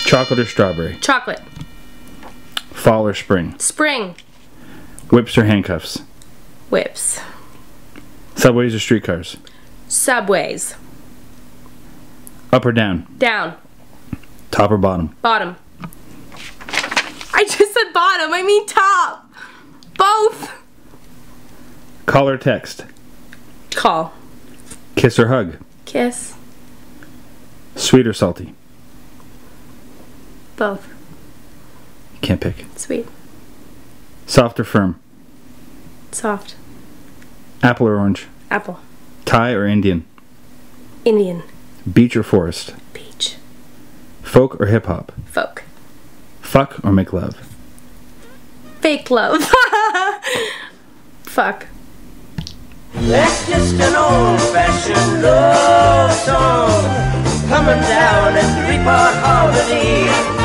Chocolate or strawberry? Chocolate. Fall or spring? Spring. Whips or handcuffs? Whips. Subways or streetcars? Subways. Up or down? Down. Top or bottom? Bottom. I just said bottom, I mean top. Both. Call or text? Call. Kiss or hug? Kiss. Sweet or salty? Both. You can't pick. Sweet. Soft or firm? Soft. Apple or orange? Apple. Thai or Indian? Indian. Beach or forest? Beach. Folk or hip hop? Folk. Fuck or make love? Fake love. Fuck. That's just an old-fashioned love song coming down in three-part harmony.